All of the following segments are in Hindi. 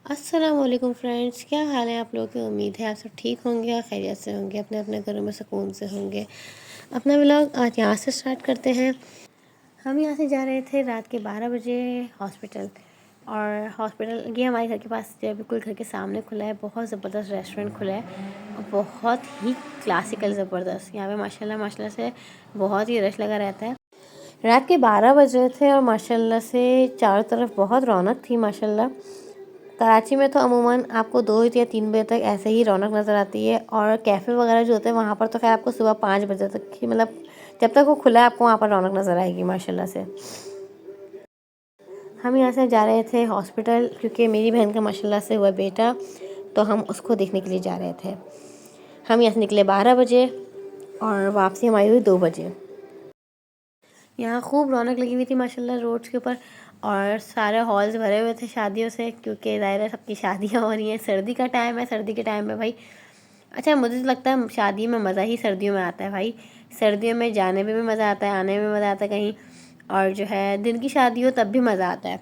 अस्सलाम वालेकुम फ्रेंड्स, क्या हाल है आप लोगों की। उम्मीद है आप सब ठीक होंगे और खैरियत से होंगे, अपने अपने घरों में सुकून से होंगे। अपना व्लॉग आज यहाँ से स्टार्ट करते हैं। हम यहाँ से जा रहे थे रात के 12 बजे हॉस्पिटल। और हॉस्पिटल ये हमारे घर के पास जो है, बिल्कुल घर के सामने खुला है। बहुत ज़बरदस्त रेस्टोरेंट खुला है और बहुत ही क्लासिकल ज़बरदस्त। यहाँ पे माशाल्लाह माशाल्लाह से बहुत ही रश लगा रहता है। रात के 12 बज रहे थे और माशाल्लाह से चारों तरफ बहुत रौनक थी माशाल्लाह। कराची में तो अमूमन आपको 2 या 3 बजे तक ऐसे ही रौनक नज़र आती है। और कैफ़े वगैरह जो होते हैं वहाँ पर तो खैर आपको सुबह 5 बजे तक ही, मतलब जब तक वो खुला है आपको वहाँ पर रौनक नज़र आएगी माशाल्लाह से। हम यहाँ से जा रहे थे हॉस्पिटल क्योंकि मेरी बहन का माशाल्लाह से हुआ बेटा, तो हम उसको देखने के लिए जा रहे थे। हम यहाँ से निकले 12 बजे और वापसी हमारी हुई 2 बजे। यहाँ खूब रौनक लगी हुई थी माशाल्लाह रोड्स के ऊपर। और सारे हॉल्स भरे हुए थे शादियों से, क्योंकि ज़ाहिर है सबकी शादियाँ हो रही हैं। सर्दी का टाइम है, सर्दी के टाइम में भाई अच्छा मुझे तो लगता है शादी में मज़ा ही सर्दियों में आता है भाई। सर्दियों में जाने में भी मज़ा आता है, आने में मज़ा आता है कहीं। और जो है दिन की शादी हो तब भी मज़ा आता है।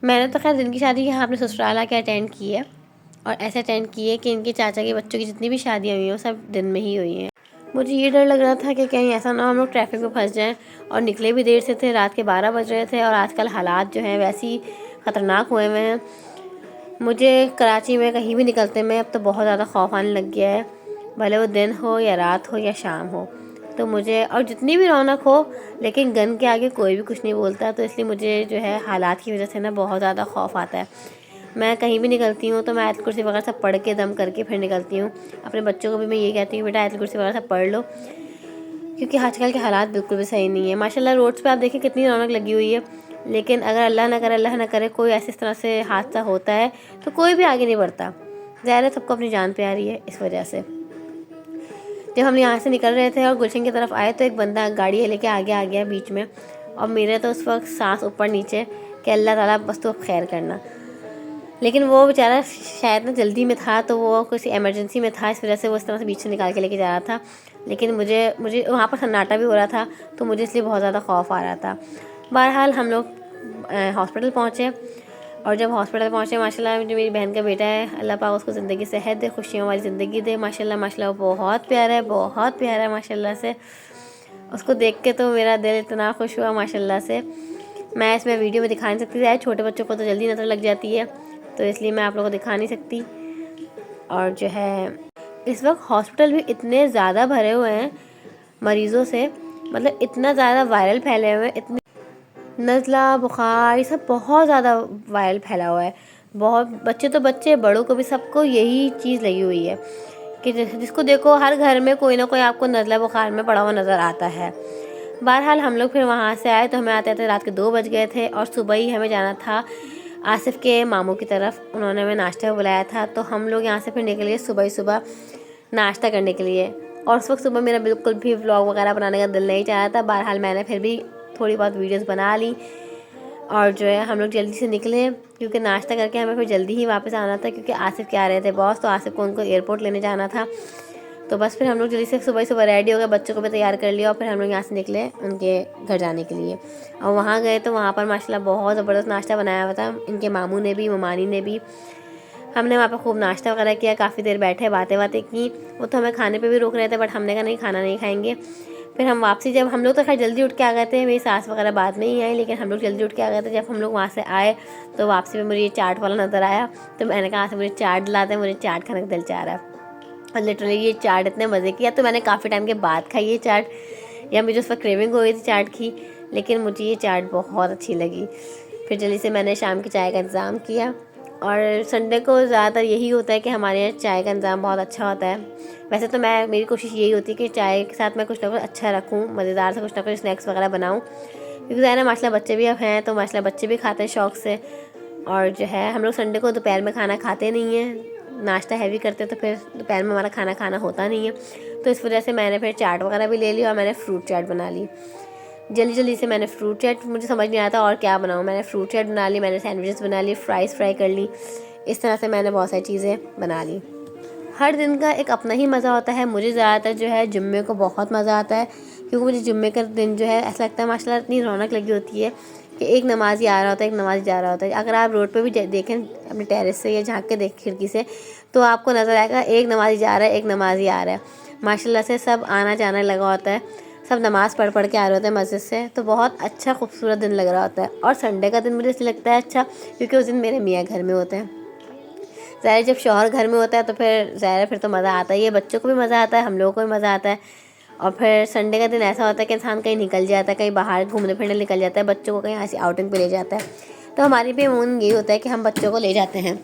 मैंने तो खैर दिन की शादी यहाँ अपने ससुराल आके अटेंड की है। और ऐसे अटेंड की है कि इनके चाचा के बच्चों की जितनी भी शादियाँ हुई हैं वो सब दिन में ही हुई हैं। मुझे ये डर लग रहा था कि कहीं ऐसा ना हो हम लोग ट्रैफिक में फंस जाएं। और निकले भी देर से थे, रात के 12 बज रहे थे और आजकल हालात जो हैं वैसे ही ख़तरनाक हुए हुए हैं। मुझे कराची में कहीं भी निकलते में अब तो बहुत ज़्यादा खौफ आने लग गया है, भले वो दिन हो या रात हो या शाम हो। तो मुझे और जितनी भी रौनक हो, लेकिन गन के आगे कोई भी कुछ नहीं बोलता। तो इसलिए मुझे जो है हालात की वजह से ना बहुत ज़्यादा खौफ आता है। मैं कहीं भी निकलती हूँ तो मैं आयत कुर्सी वगैरह सब पढ़ के दम करके फिर निकलती हूँ। अपने बच्चों को भी मैं ये कहती हूँ बेटा आयत कुर्सी वगैरह सब पढ़ लो, क्योंकि आजकल के हालात बिल्कुल भी सही नहीं है। माशाल्लाह रोड्स पे आप देखिए कितनी रौनक लगी हुई है, लेकिन अगर अल्लाह ना करे कोई ऐसी तरह से हादसा होता है तो कोई भी आगे नहीं बढ़ता। ज़ाहिर है सबको अपनी जान प्यारी है, इस वजह से। जब हम यहाँ से निकल रहे थे और गुलशन की तरफ आए तो एक बंदा गाड़ी लेके आगे आ गया बीच में। और मेरे तो उस वक्त सांस ऊपर नीचे कि अल्लाह ताला बस तो खैर करना। लेकिन वो बेचारा शायद ना जल्दी में था, तो वो किसी इमरजेंसी में था, इस वजह से वो इस तरह से बीच से निकाल के लेके जा रहा था। लेकिन मुझे मुझे वहाँ पर सन्नाटा भी हो रहा था, तो मुझे इसलिए बहुत ज़्यादा खौफ आ रहा था। बहरहाल हम लोग हॉस्पिटल पहुँचे। और जब हॉस्पिटल पहुँचे माशाल्लाह जो मेरी बहन का बेटा है, अल्लाह पाक उसको ज़िंदगी सेहत दे, खुशियों वाली ज़िंदगी दे। माशाल्लाह माशाल्लाह बहुत प्यारा है, बहुत प्यारा है माशाल्लाह से। उसको देख के तो मेरा दिल इतना खुश हुआ माशाल्लाह से। मैं इसमें वीडियो में दिखा नहीं सकती थी, छोटे बच्चों को तो जल्दी नज़र लग जाती है, तो इसलिए मैं आप लोगों को दिखा नहीं सकती। और जो है इस वक्त हॉस्पिटल भी इतने ज़्यादा भरे हुए हैं मरीज़ों से, मतलब इतना ज़्यादा वायरल फैले हुए हैं, इतने नज़ला बुखार ये सब बहुत ज़्यादा वायरल फैला हुआ है। बहुत बच्चे तो बच्चे, बड़ों को भी, सबको यही चीज़ लगी हुई है कि जिसको देखो हर घर में कोई ना कोई आपको नज़ला बुखार में पड़ा हुआ नज़र आता है। बहरहाल हम लोग फिर वहाँ से आए तो हमें आते आते रात के 2 बज गए थे। और सुबह ही हमें जाना था आसिफ के मामू की तरफ, उन्होंने हमें नाश्ते में बुलाया था। तो हम लोग यहाँ से फिर निकले सुबह ही सुबह नाश्ता करने के लिए। और उस वक्त सुबह मेरा बिल्कुल भी व्लॉग वगैरह बनाने का दिल नहीं चाह रहा था। बहरहाल मैंने फिर भी थोड़ी बहुत वीडियोस बना ली। और जो है हम लोग जल्दी से निकले क्योंकि नाश्ता करके हमें फिर जल्दी ही वापस आना था, क्योंकि आसिफ के आ रहे थे बॉस, तो आसिफ को उनको एयरपोर्ट लेने जाना था। तो बस फिर हम लोग जल्दी से सुबह सुबह रेडी हो गए, बच्चों को भी तैयार कर लिया और फिर हम लोग यहाँ से निकले उनके घर जाने के लिए। और वहाँ गए तो वहाँ पर माशाल्लाह बहुत ज़बरदस्त नाश्ता बनाया हुआ था, इनके मामू ने भी, ममानी ने भी। हमने वहाँ पर खूब नाश्ता वगैरह किया, काफ़ी देर बैठे, बातें बातें की। वो तो हमें खाने पे भी रोक रहे थे, बट हमने कहा नहीं, खाना नहीं खाएंगे। फिर हम वापसी, जब हम लोग तो खैर जल्दी उठ के आ गए थे, मेरी सास वगैरह बाद में ही आई, लेकिन हम लोग जल्दी उठ के आ गए थे। जब हम लोग वहाँ से आए तो वापसी में मुझे ये चाट वाला नज़र आया, तो मैंने कहा मुझे चाट दिलाते, मुझे चाट खाने का दिल चाह रहा है। और लिटरली ये चाट इतने मज़े की है, तो मैंने काफ़ी टाइम के बाद खाई ये चाट, या मुझे उस पर क्रेविंग हो गई थी चाट की, लेकिन मुझे ये चाट बहुत अच्छी लगी। फिर जल्दी से मैंने शाम की चाय का इंतज़ाम किया। और संडे को ज़्यादातर यही होता है कि हमारे यहाँ चाय का इंतज़ाम बहुत अच्छा होता है। वैसे तो मेरी कोशिश यही होती है कि चाय के साथ मैं कुछ ना कुछ अच्छा रखूँ, मज़ेदार से कुछ ना कुछ स्नैक्स वगैरह बनाऊँ, क्योंकि ज़्यादा माशाल्लाह बच्चे भी अब हैं, तो माशाल्लाह बच्चे भी खाते हैं शौक़ से। और जो है हम लोग संडे को दोपहर में खाना खाते नहीं हैं, नाश्ता हैवी करते, तो फिर दोपहर में हमारा खाना खाना होता नहीं है। तो इस वजह से मैंने फिर चाट वगैरह भी ले ली और मैंने फ्रूट चाट बना ली। जल्दी जल्दी से मैंने फ्रूट चाट, मुझे समझ नहीं आता और क्या बनाऊँ, मैंने फ्रूट चाट बना ली, मैंने सैंडविचेस बना ली, फ्राइज़ फ्राई कर ली। इस तरह से मैंने बहुत सारी चीज़ें बना ली। हर दिन का एक अपना ही मज़ा होता है। मुझे ज़्यादातर जो है जुम्मे को बहुत मज़ा आता है, क्योंकि मुझे जुम्मे का दिन जो है ऐसा लगता है माशाल्लाह इतनी रौनक लगी होती है कि एक नमाज़ी आ रहा होता है, एक नमाज़ी जा रहा होता है। अगर आप रोड पे भी देखें अपने टेरेस से या झाँक के देख खिड़की से, तो आपको नज़र आएगा एक नमाज़ी जा रहा है, एक नमाज़ी आ रहा है। माशाल्लाह से सब आना जाना लगा होता है, सब नमाज़ पढ़ के आ रहे होते हैं मस्जिद से। तो बहुत अच्छा खूबसूरत दिन लग रहा होता है। और संडे का दिन मुझे इसलिए लगता है अच्छा, क्योंकि उस दिन मेरे मियाँ घर में होते हैं। ज़ाहिर जब शौहर घर में होता है तो फिर तो मज़ा आता ही है, बच्चों को भी मज़ा आता है, हम लोगों को भी मज़ा आता है। और फिर संडे का दिन ऐसा होता है कि इंसान कहीं निकल जाता है, कहीं बाहर घूमने फिरने निकल जाता है, बच्चों को कहीं ऐसी आउटिंग पे ले जाता है। तो हमारी भी अमूमन यही होता है कि हम बच्चों को ले जाते हैं।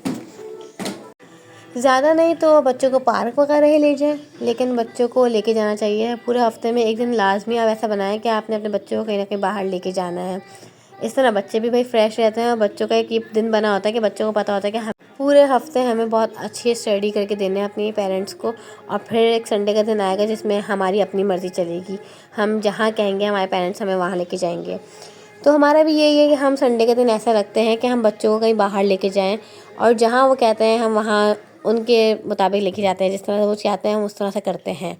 ज़्यादा नहीं तो बच्चों को पार्क वगैरह ही ले जाएं, लेकिन बच्चों को लेके जाना चाहिए। पूरे हफ्ते में एक दिन लाजमी आप ऐसा बनाएं कि आपने अपने बच्चों को कहीं ना कहीं बाहर लेके जाना है। इस तरह बच्चे भी भाई फ्रेश रहते हैं और बच्चों का एक ये दिन बना होता है कि बच्चों को पता होता है कि हम पूरे हफ्ते हमें बहुत अच्छी स्टडी करके देने हैं अपनी पेरेंट्स को। और फिर एक संडे का दिन आएगा जिसमें हमारी अपनी मर्ज़ी चलेगी, हम जहाँ कहेंगे हमारे पेरेंट्स हमें वहाँ लेके जाएंगे। तो हमारा भी यही है कि हम संडे के दिन ऐसा रखते हैं कि हम बच्चों को कहीं बाहर लेके जाएं, और जहाँ वो कहते हैं हम वहाँ उनके मुताबिक लेके जाते हैं, जिस तरह वो चाहते हैं हम उस तरह से करते हैं।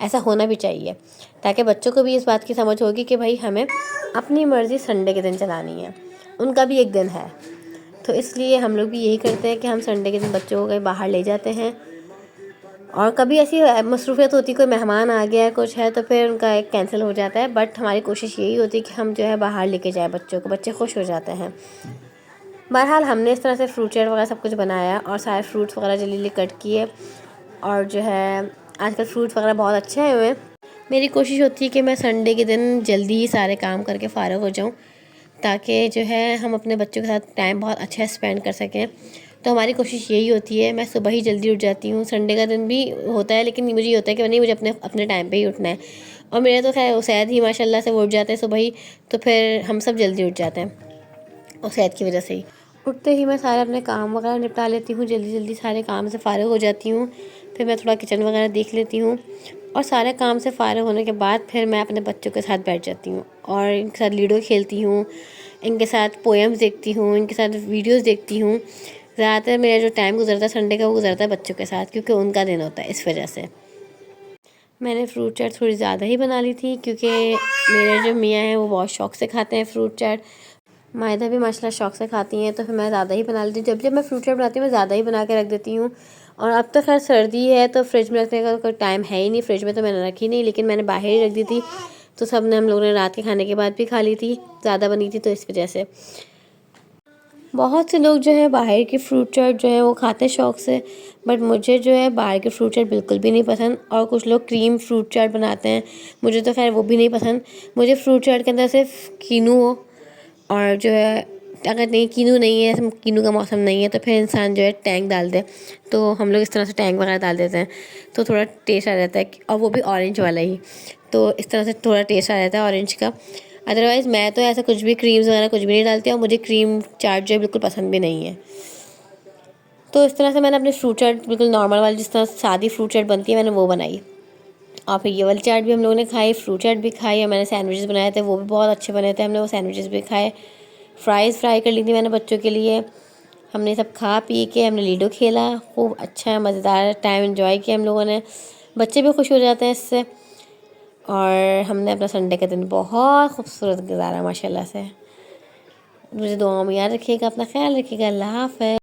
ऐसा होना भी चाहिए ताकि बच्चों को भी इस बात की समझ होगी कि भाई हमें अपनी मर्ज़ी संडे के दिन चलानी है, उनका भी एक दिन है। तो इसलिए हम लोग भी यही करते हैं कि हम संडे के दिन बच्चों को कहीं बाहर ले जाते हैं। और कभी ऐसी मसरूफ़ियत होती, कोई मेहमान आ गया है कुछ है, तो फिर उनका एक कैंसिल हो जाता है। बट हमारी कोशिश यही होती है कि हम जो है बाहर लेके जाएं बच्चों को, बच्चे खुश हो जाते हैं। बहरहाल हमने इस तरह से फ्रूट चाट वगैरह सब कुछ बनाया और सारे फ्रूट्स वगैरह जल्दी कट किए। और जो है आजकल फ्रूट्स वगैरह बहुत अच्छे आए हुए हैं। मेरी कोशिश होती है कि मैं संडे के दिन जल्दी ही सारे काम करके फ़ारिग हो जाऊँ, ताकि जो है हम अपने बच्चों के साथ टाइम बहुत अच्छा स्पेंड कर सकें। तो हमारी कोशिश यही होती है। मैं सुबह ही जल्दी उठ जाती हूँ, संडे का दिन भी होता है, लेकिन मुझे ये होता है कि नहीं, मुझे अपने टाइम पे ही उठना है। और मेरे तो खैर उसैद ही माशाल्लाह से वो उठ जाते हैं सुबह ही, तो फिर हम सब जल्दी उठ जाते हैं उसैद की वजह से ही। उठते ही मैं सारे अपने काम वगैरह निपटा लेती हूँ, जल्दी जल्दी सारे काम से फ़ारिग हो जाती हूँ। फिर मैं थोड़ा किचन वगैरह देख लेती हूँ, और सारे काम से फ़ारिग होने के बाद फिर मैं अपने बच्चों के साथ बैठ जाती हूँ और इनके साथ लूडो खेलती हूँ, इनके साथ पोएम्स देखती हूँ, इनके साथ वीडियोस देखती हूँ। ज़्यादातर मेरा जो टाइम गुजरता है संडे का, वो गुजरता है बच्चों के साथ, क्योंकि उनका दिन होता है। इस वजह से मैंने फ्रूट चाट थोड़ी ज़्यादा ही बना ली थी, क्योंकि मेरे जो मियाँ हैं वो बहुत शौक़ से खाते हैं फ्रूट चाट। मायदा भी माशाल्लाह शौक़ से खाती हैं, तो फिर मैं ज़्यादा ही बना लेती हूँ। जब मैं फ्रूट चाट बनाती हूँ मैं ज़्यादा ही बना के रख देती हूँ। और अब तो खैर सर्दी है तो फ्रिज में रखने का कोई टाइम है ही नहीं, फ्रिज में तो मैंने रखी नहीं, लेकिन मैंने बाहर ही रख दी थी। तो सब ने हम लोगों ने रात के खाने के बाद भी खा ली थी, ज़्यादा बनी थी, तो इस वजह से। बहुत से लोग जो है बाहर की फ्रूट चाट जो है वो खाते हैं शौक़ से, बट मुझे जो है बाहर की फ्रूट चाट बिल्कुल भी नहीं पसंद। और कुछ लोग क्रीम फ्रूट चाट बनाते हैं, मुझे तो खैर वो भी नहीं पसंद। मुझे फ्रूट चाट के अंदर सिर्फ कीनू हो, और जो है अगर नहीं कीनू नहीं है, कीनू का मौसम नहीं है, तो फिर इंसान जो है टैंग डाल दे। तो हम लोग इस तरह से टैंग वगैरह डाल देते हैं, तो थोड़ा टेस्ट आ जाता है, और वो भी ऑरेंज वाला ही। तो इस तरह से थोड़ा टेस्ट आ जाता है ऑरेंज का। अदरवाइज़ मैं तो ऐसा कुछ भी क्रीम्स वगैरह कुछ भी नहीं डालती, और मुझे क्रीम चाट जो है बिल्कुल पसंद भी नहीं है। तो इस तरह से मैंने अपनी फ्रूट चाट बिल्कुल नॉर्मल वाली, जिस तरह सादी फ्रूट चाट बनती है, मैंने वो बनाई। और फिर ये वाली चाट भी हम लोगों ने खाई, फ्रूट चाट भी खाई, और मैंने सैंडविचेस बनाए थे, वो भी बहुत अच्छे बने थे, हमने वो सैंडविचेस भी खाए। फ्राइज़ फ्राई कर ली थी मैंने बच्चों के लिए। हमने सब खा पी के हमने लूडो खेला, खूब अच्छा मज़ेदार टाइम एंजॉय किया हम लोगों ने। बच्चे भी खुश हो जाते हैं इससे। और हमने अपना संडे का दिन बहुत खूबसूरत गुजारा माशाल्लाह से। मुझे दुआओं में याद रखिएगा, अपना ख्याल रखिएगा। अल्लाह हाफ़िज़।